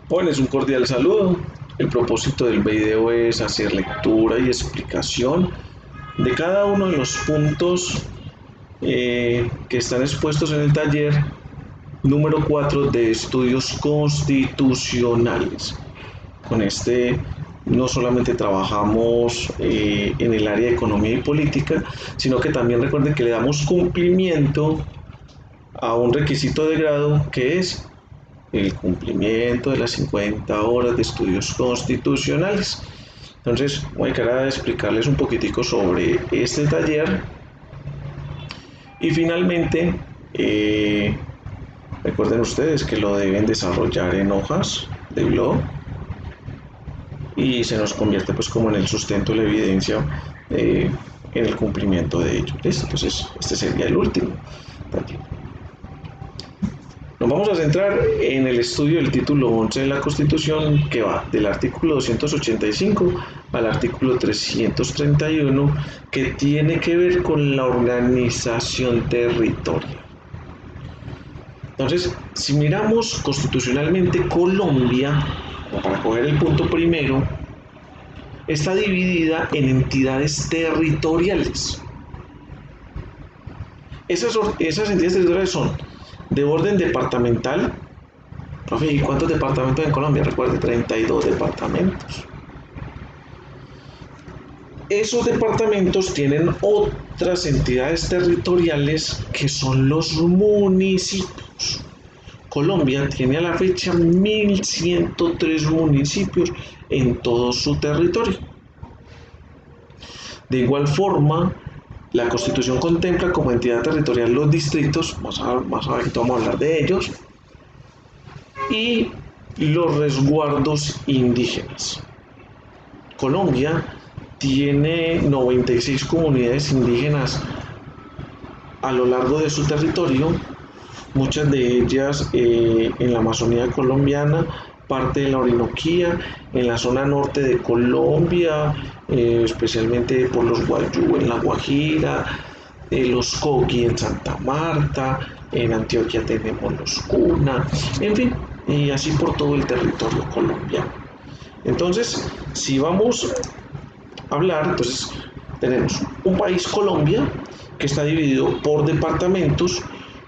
Jóvenes, un cordial saludo. El propósito del video es hacer lectura y explicación de cada uno de los puntos que están expuestos en el taller número 4 de estudios constitucionales. Con este no solamente trabajamos en el área de economía y política, sino que también recuerden que le damos cumplimiento a un requisito de grado que es el cumplimiento de las 50 horas de estudios constitucionales. Entonces voy a querer explicarles un poquitico sobre este taller y finalmente recuerden ustedes que lo deben desarrollar en hojas de blog y se nos convierte pues como en el sustento de la evidencia en el cumplimiento de ello. ¿Listo? Entonces este sería el último taller. Nos vamos a centrar en el estudio del título 11 de la Constitución, que va del artículo 285 al artículo 331, que tiene que ver con la organización territorial. Entonces, si miramos constitucionalmente, Colombia, para coger el punto primero, está dividida en entidades territoriales. Esas entidades territoriales son de orden departamental. Profe, ¿y cuántos departamentos en Colombia? Recuerde, 32 departamentos. Esos departamentos tienen otras entidades territoriales que son los municipios. Colombia tiene a la fecha 1.103 municipios en todo su territorio. De igual forma, la Constitución contempla como entidad territorial los distritos, más adelante vamos a hablar de ellos, y los resguardos indígenas. Colombia tiene 96 comunidades indígenas a lo largo de su territorio, muchas de ellas en la Amazonía colombiana, parte de la Orinoquía, en la zona norte de Colombia, especialmente por los Guayú en la Guajira, los Coqui en Santa Marta, en Antioquia tenemos los Cuna, en fin, y así por todo el territorio colombiano. Entonces, si vamos a hablar, entonces tenemos un país, Colombia, que está dividido por departamentos.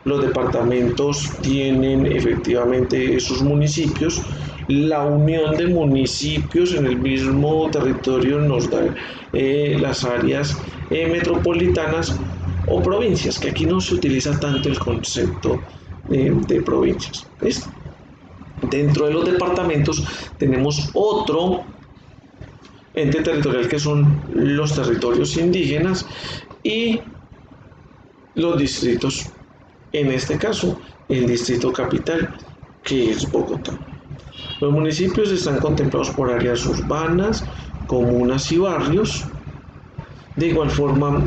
Los departamentos tienen efectivamente sus municipios. La unión de municipios en el mismo territorio nos da las áreas metropolitanas o provincias, que aquí no se utiliza tanto el concepto de provincias. ¿Listo? Dentro de los departamentos tenemos otro ente territorial que son los territorios indígenas y los distritos. En este caso, el distrito capital, que es Bogotá. Los municipios están contemplados por áreas urbanas, comunas y barrios. De igual forma,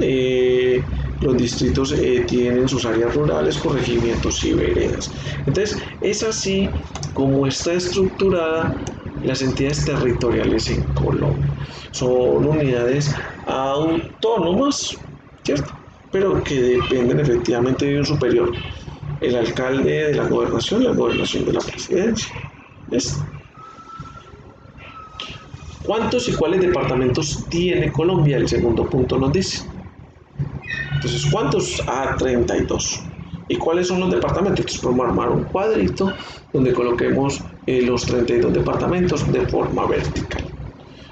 los distritos tienen sus áreas rurales, corregimientos y veredas. Entonces, es así como está estructurada las entidades territoriales en Colombia. Son unidades autónomas, ¿cierto? Pero que dependen efectivamente de un superior, el alcalde de la gobernación de la presidencia. ¿Ves? ¿Cuántos y cuáles departamentos tiene Colombia? El segundo punto nos dice. Entonces, ¿cuántos? 32. ¿Y cuáles son los departamentos? Entonces, podemos armar un cuadrito donde coloquemos los 32 departamentos de forma vertical.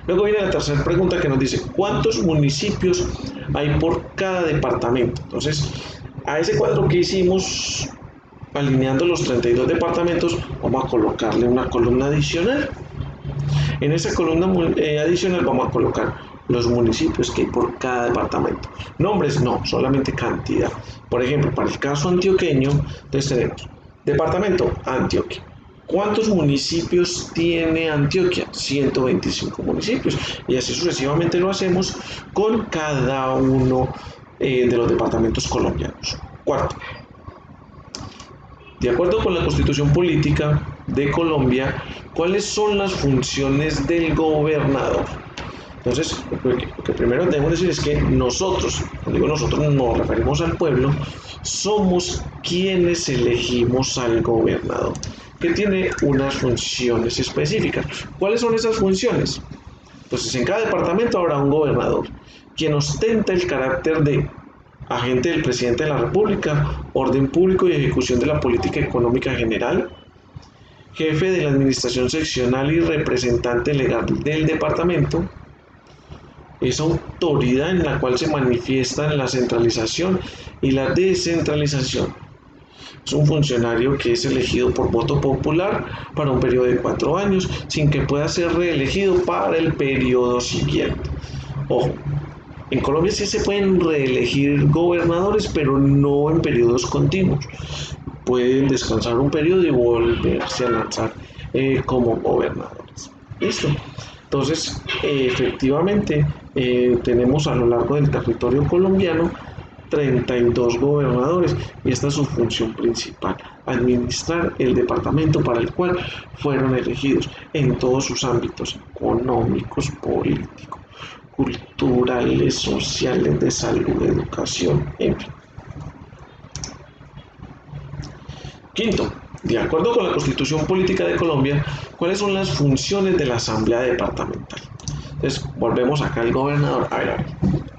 Luego viene la tercera pregunta que nos dice, ¿cuántos municipios hay por cada departamento? Entonces, a ese cuadro que hicimos, alineando los 32 departamentos, vamos a colocarle una columna adicional. En esa columna adicional vamos a colocar los municipios que hay por cada departamento. Nombres no, solamente cantidad. Por ejemplo, para el caso antioqueño, entonces tenemos departamento Antioquia. ¿Cuántos municipios tiene Antioquia? 125 municipios. Y así sucesivamente lo hacemos con cada uno de los departamentos colombianos. Cuarto, de acuerdo con la Constitución Política de Colombia, ¿cuáles son las funciones del gobernador? Entonces, lo que primero debemos decir es que nosotros, cuando digo nosotros nos referimos al pueblo, somos quienes elegimos al gobernador. que tiene unas funciones específicas. ¿Cuáles son esas funciones? Entonces, en cada departamento habrá un gobernador, quien ostenta el carácter de agente del presidente de la República, orden público y ejecución de la política económica general, jefe de la administración seccional y representante legal del departamento. Es autoridad en la cual se manifiestan la centralización y la descentralización. Es un funcionario que es elegido por voto popular para un periodo de 4 años, sin que pueda ser reelegido para el periodo siguiente. Ojo, en Colombia sí se pueden reelegir gobernadores, pero no en periodos continuos. Pueden descansar un periodo y volverse a lanzar como gobernadores. Listo. Entonces, efectivamente, tenemos a lo largo del territorio colombiano 32 gobernadores y esta es su función principal, administrar el departamento para el cual fueron elegidos en todos sus ámbitos económicos, políticos, culturales, sociales, de salud, educación, en fin. Quinto, de acuerdo con la Constitución Política de Colombia, ¿cuáles son las funciones de la Asamblea Departamental? Entonces, volvemos acá al gobernador. A ver,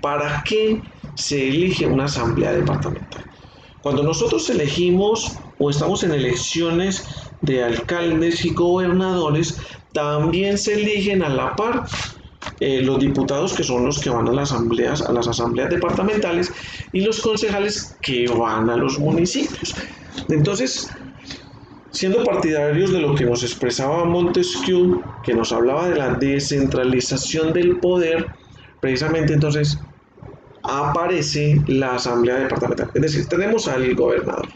¿para qué se elige una Asamblea Departamental? Cuando nosotros elegimos o estamos en elecciones de alcaldes y gobernadores, también se eligen a la par los diputados, que son los que van a las asambleas departamentales, y los concejales que van a los municipios. Entonces, siendo partidarios de lo que nos expresaba Montesquieu, que nos hablaba de la descentralización del poder, precisamente entonces aparece la asamblea departamental. Es decir, tenemos al gobernador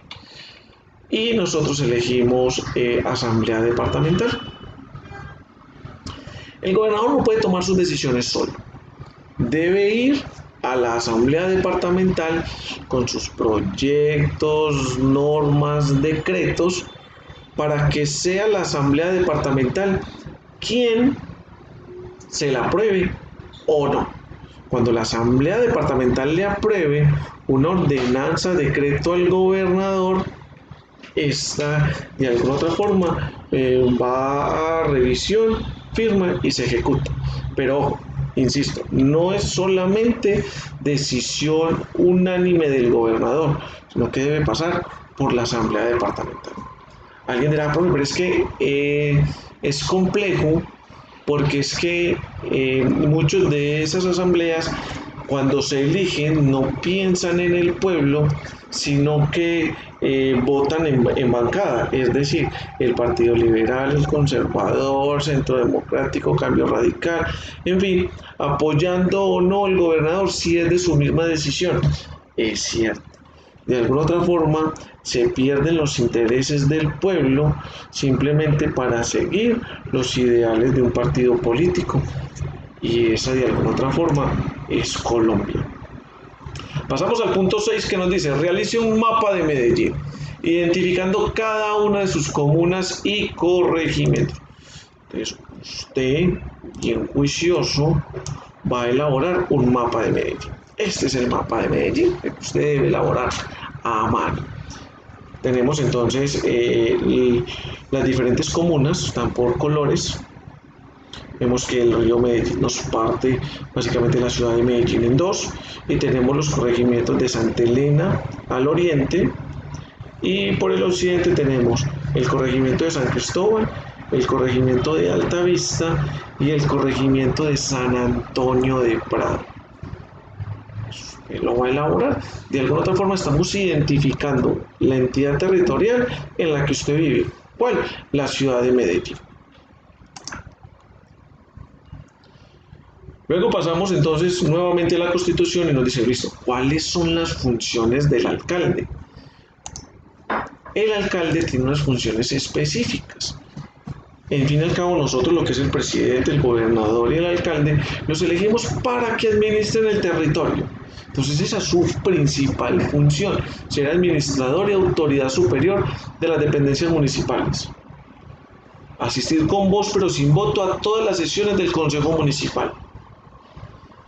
y nosotros elegimos asamblea departamental. El gobernador no puede tomar sus decisiones solo. Debe ir a la asamblea departamental con sus proyectos, normas, decretos, para que sea la asamblea departamental quien se la apruebe o no. Cuando la asamblea departamental le apruebe una ordenanza, decreto al gobernador, esta de alguna otra forma va a revisión, firma y se ejecuta. Pero ojo, insisto, no es solamente decisión unánime del gobernador, sino que debe pasar por la asamblea departamental. Alguien dirá, pero es que es complejo, porque es que muchas de esas asambleas, cuando se eligen, no piensan en el pueblo, sino que votan en bancada, es decir, el Partido Liberal, el Conservador, Centro Democrático, Cambio Radical, en fin, apoyando o no el gobernador si es de su misma decisión. Es cierto. De alguna otra forma se pierden los intereses del pueblo simplemente para seguir los ideales de un partido político, y esa de alguna otra forma es Colombia. Pasamos al punto 6, que nos dice: realice un mapa de Medellín identificando cada una de sus comunas y corregimientos. Entonces usted, bien juicioso, va a elaborar un mapa de Medellín. Este es el mapa de Medellín que usted debe elaborar a mano. Tenemos entonces las diferentes comunas, están por colores. Vemos que el río Medellín nos parte básicamente la ciudad de Medellín en dos, y tenemos los corregimientos de Santa Elena al oriente, y por el occidente tenemos el corregimiento de San Cristóbal, el corregimiento de Alta Vista y el corregimiento de San Antonio de Prado. Él lo va a elaborar. De alguna otra forma estamos identificando la entidad territorial en la que usted vive. ¿Cuál? La ciudad de Medellín. Luego pasamos entonces nuevamente a la Constitución y nos dice, listo, ¿cuáles son las funciones del alcalde? El alcalde tiene unas funciones específicas. En fin y al cabo, nosotros, lo que es el presidente, el gobernador y el alcalde, los elegimos para que administren el territorio. Entonces esa es su principal función, ser administrador y autoridad superior de las dependencias municipales. Asistir con voz pero sin voto a todas las sesiones del Consejo Municipal.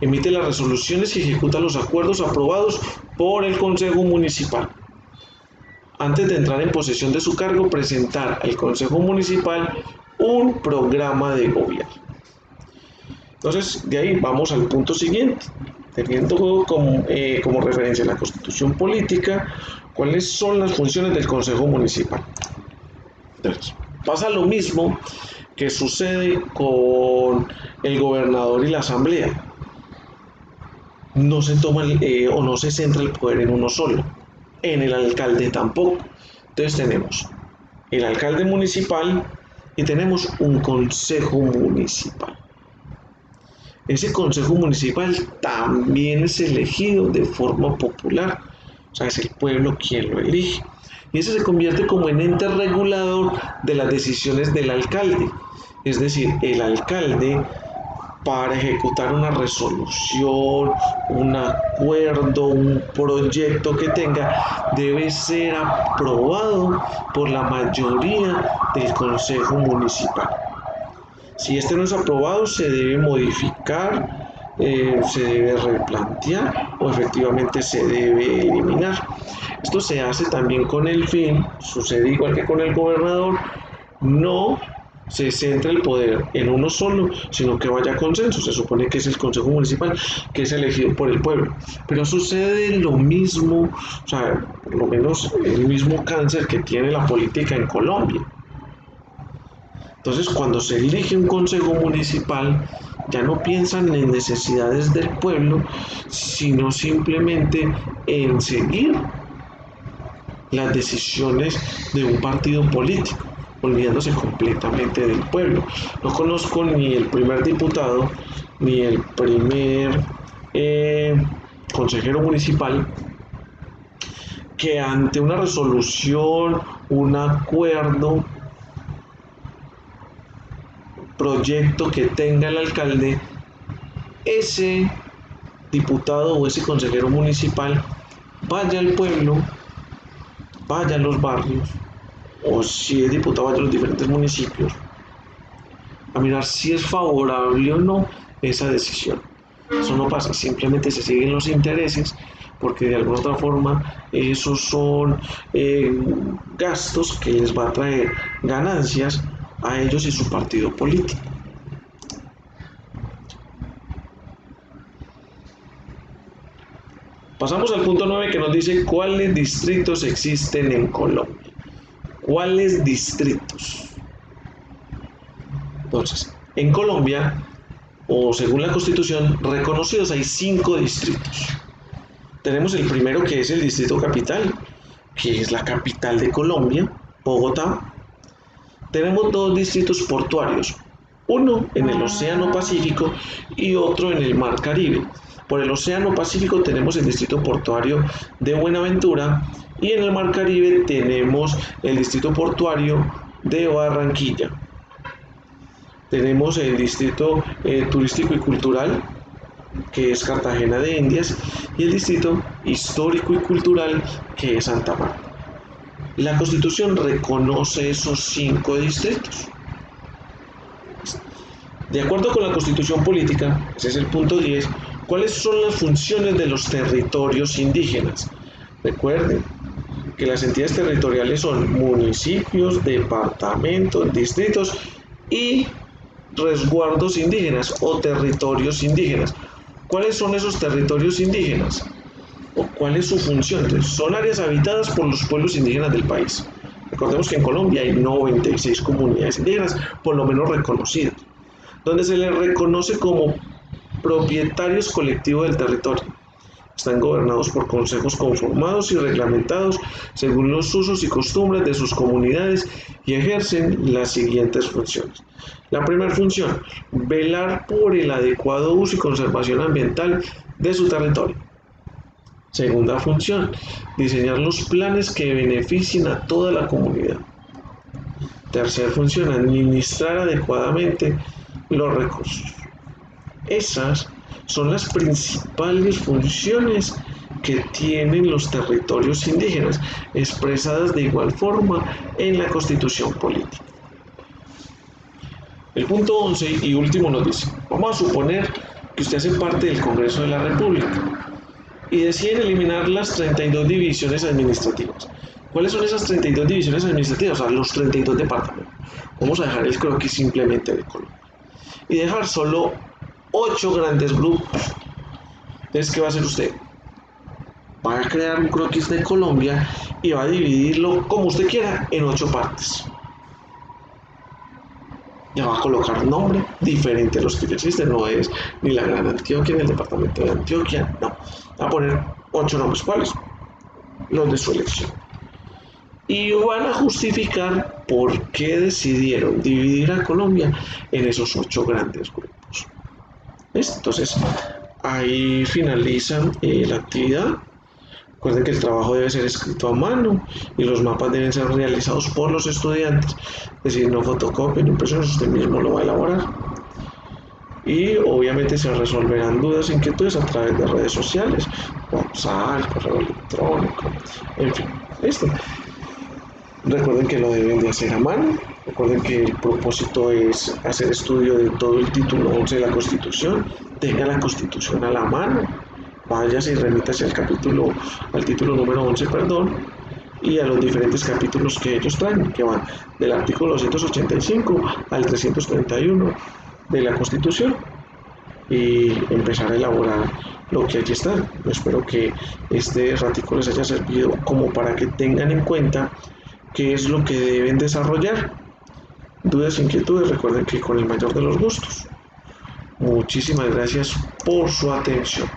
Emite las resoluciones y ejecuta los acuerdos aprobados por el Consejo Municipal. antes de entrar en posesión de su cargo, presentar al Consejo Municipal un programa de gobierno. Entonces, de ahí vamos al punto siguiente, teniendo como referencia la Constitución Política, cuáles son las funciones del Consejo Municipal. Entonces, pasa lo mismo que sucede con el gobernador y la asamblea. No se toma o no se centra el poder en uno solo, en el alcalde tampoco. Entonces tenemos el alcalde municipal y tenemos un consejo municipal. Ese consejo municipal también es elegido de forma popular, o sea, es el pueblo quien lo elige. Y ese se convierte como en ente regulador de las decisiones del alcalde. Es decir, el alcalde, para ejecutar una resolución, un acuerdo, un proyecto que tenga, debe ser aprobado por la mayoría del Consejo Municipal. Si este no es aprobado, se debe modificar, se debe replantear o efectivamente se debe eliminar. Esto se hace también con el fin, sucede igual que con el gobernador, no se centra el poder en uno solo, sino que vaya a consenso. Se supone que es el Consejo Municipal, que es elegido por el pueblo. Pero sucede lo mismo, o sea, por lo menos el mismo cáncer que tiene la política en Colombia. Entonces, cuando se elige un consejo municipal, ya no piensan en necesidades del pueblo, sino simplemente en seguir las decisiones de un partido político, olvidándose completamente del pueblo. No conozco ni el primer diputado, ni el primer consejero municipal que ante una resolución, un acuerdo, proyecto que tenga el alcalde, ese diputado o ese consejero municipal vaya al pueblo, vaya a los barrios, o si es diputado vaya a los diferentes municipios, a mirar si es favorable o no esa decisión. Eso no pasa, simplemente se siguen los intereses, porque de alguna otra forma esos son gastos que les va a traer ganancias a ellos y su partido político. Pasamos al punto 9 que nos dice cuáles distritos existen en Colombia. ¿Cuáles distritos? Entonces, en Colombia, o según la Constitución, reconocidos hay 5 distritos. Tenemos el primero, que es el Distrito Capital, que es la capital de Colombia, Bogotá. Tenemos 2 distritos portuarios, uno en el Océano Pacífico y otro en el Mar Caribe. Por el Océano Pacífico tenemos el distrito portuario de Buenaventura y en el Mar Caribe tenemos el distrito portuario de Barranquilla. Tenemos el distrito turístico y cultural, que es Cartagena de Indias, y el distrito histórico y cultural, que es Santa Marta. La Constitución reconoce esos 5 distritos. De acuerdo con la Constitución Política, ese es el punto 10, ¿cuáles son las funciones de los territorios indígenas? Recuerden que las entidades territoriales son municipios, departamentos, distritos y resguardos indígenas o territorios indígenas. ¿Cuáles son esos territorios indígenas? ¿O cuál es su función? Entonces, son áreas habitadas por los pueblos indígenas del país. Recordemos que en Colombia hay 96 comunidades indígenas, por lo menos reconocidas, donde se les reconoce como propietarios colectivos del territorio. Están gobernados por consejos conformados y reglamentados según los usos y costumbres de sus comunidades y ejercen las siguientes funciones. La primera función, velar por el adecuado uso y conservación ambiental de su territorio. Segunda función, diseñar los planes que beneficien a toda la comunidad. Tercera función, administrar adecuadamente los recursos. Esas son las principales funciones que tienen los territorios indígenas, expresadas de igual forma en la Constitución Política. El punto 11 y último nos dice, vamos a suponer que usted hace parte del Congreso de la República y deciden eliminar las 32 divisiones administrativas. ¿Cuáles son esas 32 divisiones administrativas? O sea, los 32 departamentos. Vamos a dejar el croquis simplemente de Colombia y dejar solo 8 grandes grupos. Entonces, ¿qué va a hacer usted? Va a crear un croquis de Colombia y va a dividirlo como usted quiera en 8 partes. Ya va a colocar un nombre diferente a los que ya existen, no es ni la Gran Antioquia ni el departamento de Antioquia, no. Va a poner 8 nombres, ¿cuáles? Los de su elección. Y van a justificar por qué decidieron dividir a Colombia en esos 8 grandes grupos. ¿Listo? Entonces, ahí finaliza la actividad. Recuerden que el trabajo debe ser escrito a mano y los mapas deben ser realizados por los estudiantes. Es decir, no fotocopia ni impresiones, usted mismo lo va a elaborar. Y obviamente se resolverán dudas e inquietudes a través de redes sociales, WhatsApp, correo electrónico, en fin. Listo. Recuerden que lo deben de hacer a mano. Recuerden que el propósito es hacer estudio de todo el título 11 de la Constitución. Tenga la Constitución a la mano. Váyase y remítase al título número 11, perdón, y a los diferentes capítulos que ellos traen, que van del artículo 285 al 331 de la Constitución, y empezar a elaborar lo que allí está. Yo espero que este ratico les haya servido como para que tengan en cuenta qué es lo que deben desarrollar. Dudas, inquietudes, recuerden que con el mayor de los gustos. Muchísimas gracias por su atención.